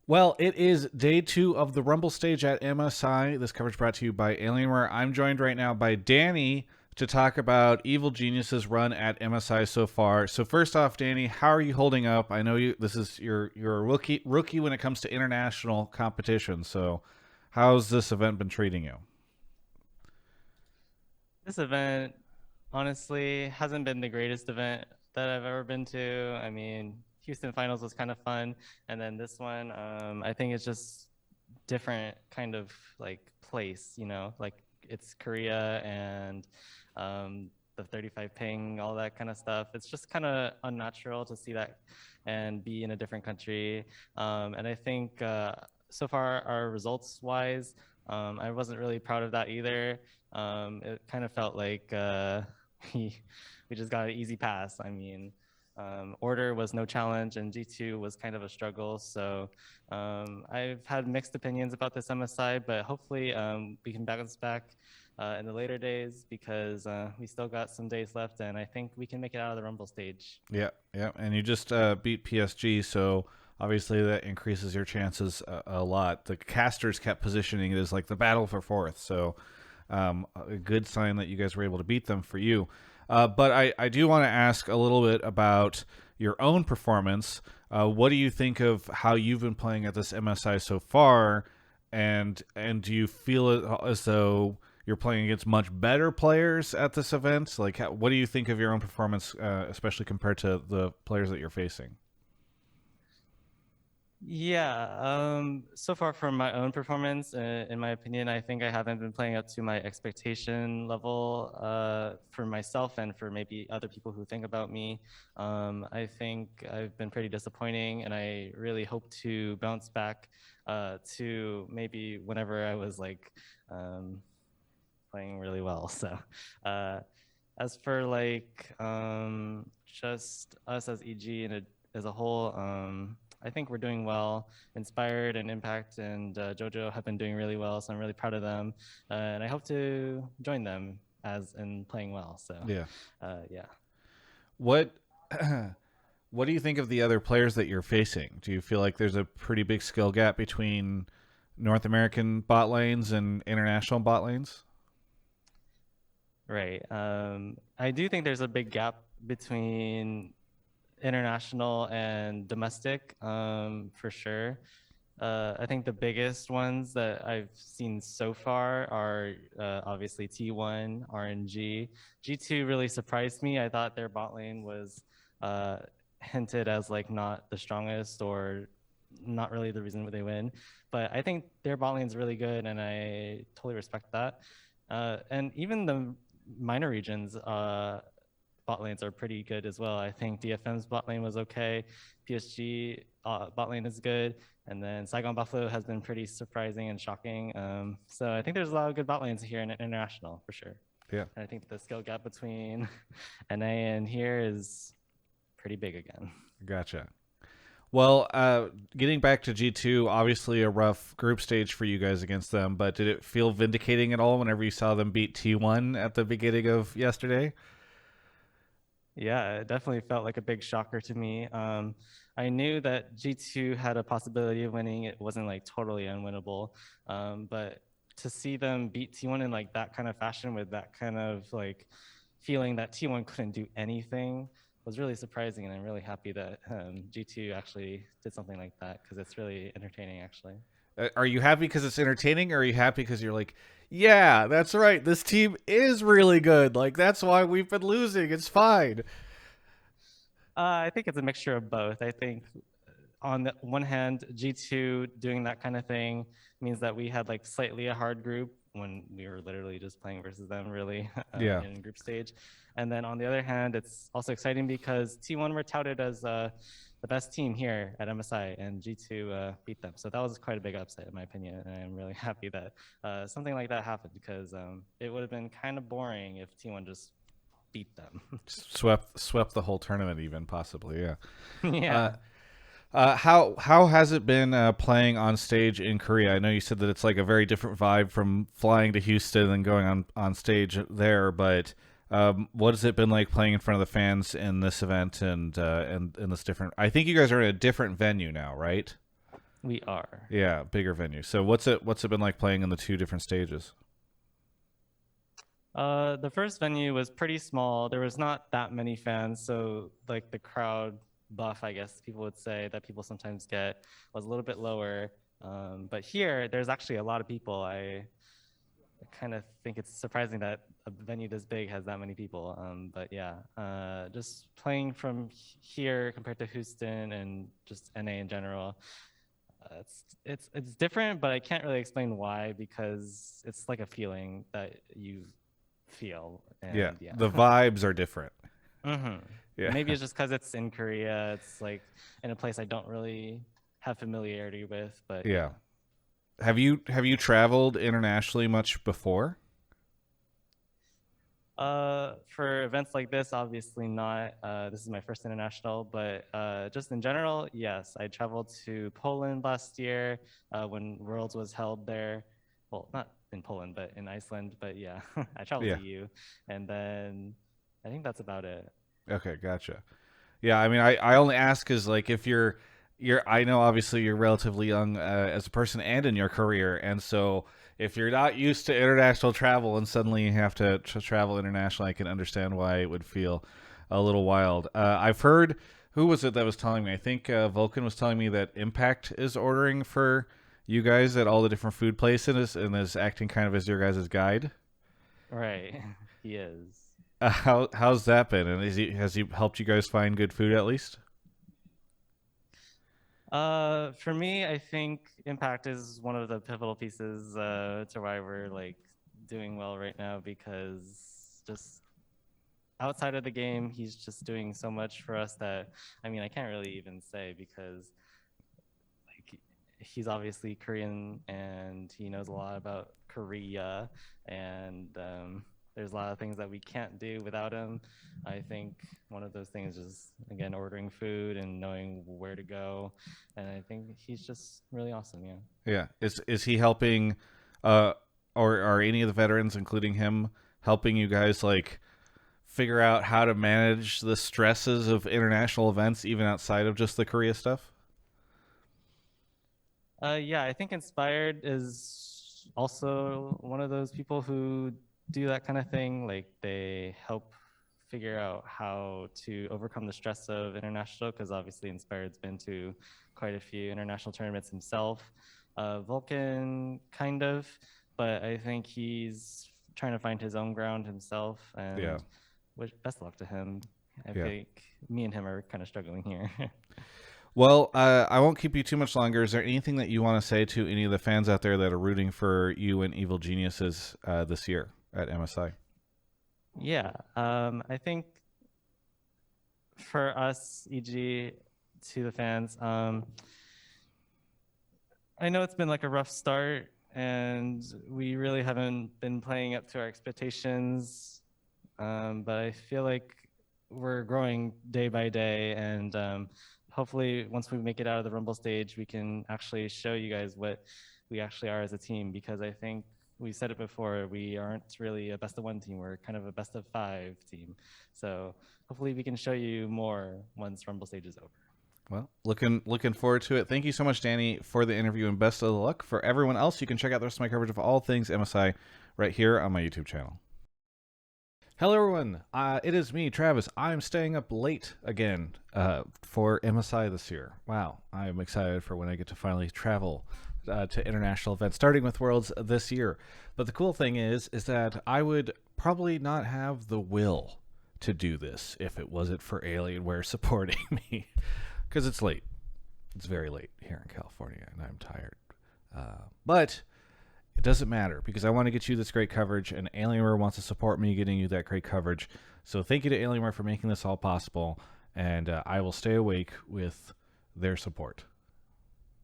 Well, it is day 2 of the Rumble stage at MSI. This coverage brought to you by Alienware. I'm joined right now by Danny to talk about Evil Genius's run at MSI so far. So first off, Danny, how are you holding up? I know you. This is you're a rookie when it comes to international competition. So how's this event been treating you? This event, honestly, hasn't been the greatest event that I've ever been to. I mean, Houston finals was kind of fun, and then this one, I think it's just different kind of like place, like it's Korea and the 35 ping, all that kind of stuff. It's just kind of unnatural to see that and be in a different country. And I think so far, our results wise, I wasn't really proud of that either. It kind of felt like we we just got an easy pass. I mean, order was no challenge, and G2 was kind of a struggle. So I've had mixed opinions about this MSI, but hopefully we can bounce back in the later days because we still got some days left, and I think we can make it out of the Rumble stage. Yeah, yeah, and you just beat PSG, so obviously that increases your chances a lot. The casters kept positioning it as like the battle for fourth, so a good sign that you guys were able to beat them for you. But I do want to ask a little bit about your own performance. What do you think of how you've been playing at this MSI so far, and do you feel it as though you're playing against much better players at this event? Like, what do you think of your own performance, especially compared to the players that you're facing? Yeah, so far from my own performance, in my opinion, I think I haven't been playing up to my expectation level for myself and for maybe other people who think about me. I think I've been pretty disappointing, and I really hope to bounce back to maybe whenever I was like playing really well. So, uh, as for like just us as EG and as a whole, I think we're doing well. Inspired and Impact and JoJo have been doing really well, so I'm really proud of them, and I hope to join them as in playing well. So, Yeah. yeah. What what do you think of the other players that you're facing? Do you feel like there's a pretty big skill gap between North American bot lanes and international bot lanes? Right. I do think there's a big gap between international and domestic, for sure. I think the biggest ones that I've seen so far are obviously T1, RNG. G2 really surprised me. I thought their bot lane was uh, hinted as like not the strongest or not really the reason they win. But I think their bot lane is really good, and I totally respect that. And even the minor regions, bot lanes are pretty good as well. I think DFM's bot lane was okay. PSG bot lane is good. And then Saigon Buffalo has been pretty surprising and shocking. So I think there's a lot of good bot lanes here in international for sure. Yeah. And I think the skill gap between NA and here is pretty big again. Gotcha. Well, getting back to G2, obviously a rough group stage for you guys against them, but did it feel vindicating at all whenever you saw them beat T1 at the beginning of yesterday? Yeah, it definitely felt like a big shocker to me. I knew that G2 had a possibility of winning. It wasn't like totally unwinnable. But to see them beat T1 in like that kind of fashion with that kind of like feeling that T1 couldn't do anything was really surprising. And I'm really happy that G2 actually did something like that because it's really entertaining actually. Are you happy because it's entertaining, or are you happy because you're like, yeah, that's right, this team is really good. Like, that's why we've been losing. It's fine. I think it's a mixture of both. I think on the one hand, G2 doing that kind of thing means that we had like slightly a hard group when we were literally just playing versus them really Yeah. in group stage. And then on the other hand, it's also exciting because T1 were touted as the best team here at MSI, and G2 beat them. So that was quite a big upset in my opinion. And I'm really happy that something like that happened because it would have been kind of boring if T1 just beat them. Swept the whole tournament, even possibly. Yeah. Uh, Yeah. how has it been playing on stage in Korea? I know you said that it's like a very different vibe from flying to Houston and going on stage there, but what has it been like playing in front of the fans in this event and in this different? I think you guys are in a different venue now, right? We are. Yeah, bigger venue. So what's it been like playing in the two different stages? The first venue was pretty small. There was not that many fans, so like the crowd buff, I guess people would say that people sometimes get was a little bit lower. But here, there's actually a lot of people. I kind of think it's surprising that a venue this big has that many people. But yeah, just playing from here compared to Houston and just NA in general, it's different, but I can't really explain why because it's like a feeling that you feel, Yeah, and yeah. the vibes are different. hmm Yeah. Maybe it's just because it's in Korea. It's like in a place I don't really have familiarity with, but Yeah. yeah. Have you traveled internationally much before? For events like this, obviously not. This is my first international, but just in general, yes. I traveled to Poland last year when Worlds was held there. Well, not in Poland, but in Iceland. But yeah, I traveled Yeah. to you, and then I think that's about it. Okay, gotcha. Yeah, I mean, I only ask because like if you're I know obviously you're relatively young as a person and in your career, and so if you're not used to international travel and suddenly you have to travel internationally, I can understand why it would feel a little wild. I've heard who was it that was telling me? I think Vulcan was telling me that Impact is ordering for you guys at all the different food places and is acting kind of as your guys' guide. Right, he is. How's that been? And has he helped you guys find good food at least? For me, I think Impact is one of the pivotal pieces to why we're like doing well right now because just outside of the game, he's just doing so much for us that I mean, I can't really even say because like he's obviously Korean and he knows a lot about Korea and there's a lot of things that we can't do without him. I think one of those things is again ordering food and knowing where to go, and I think he's just really awesome. Yeah. Yeah. Is he helping uh or are any of the veterans including him helping you guys like figure out how to manage the stresses of international events even outside of just the Korea stuff? Yeah, I think Inspired is also one of those people who do that kind of thing. Like they help figure out how to overcome the stress of international, because obviously Inspired's been to quite a few international tournaments himself. Vulcan, kind of, but I think he's trying to find his own ground himself, Yeah. and best luck to him. I Yeah. think me and him are kind of struggling here. Well, I won't keep you too much longer. Is there anything that you want to say to any of the fans out there that are rooting for you and Evil Geniuses this year at MSI? Yeah, I think for us, EG, to the fans, I know it's been like a rough start, and we really haven't been playing up to our expectations. But I feel like we're growing day by day, and hopefully, once we make it out of the Rumble stage, we can actually show you guys what we actually are as a team. Because I think we said it before, we aren't really a best of one team. We're kind of a best of five team. So hopefully, we can show you more once Rumble stage is over. Well, looking forward to it. Thank you so much, Danny, for the interview and best of luck. For everyone else, you can check out the rest of my coverage of all things MSI right here on my YouTube channel. Hello, everyone. It is me, Travis. I'm staying up late again for MSI this year. Wow, I'm excited for when I get to finally travel to international events, starting with Worlds this year. But the cool thing is that I would probably not have the will to do this if it wasn't for Alienware supporting me, because it's late. It's very late here in California, and I'm tired. But it doesn't matter because I want to get you this great coverage, and Alienware wants to support me getting you that great coverage. So thank you to Alienware for making this all possible, and I will stay awake with their support.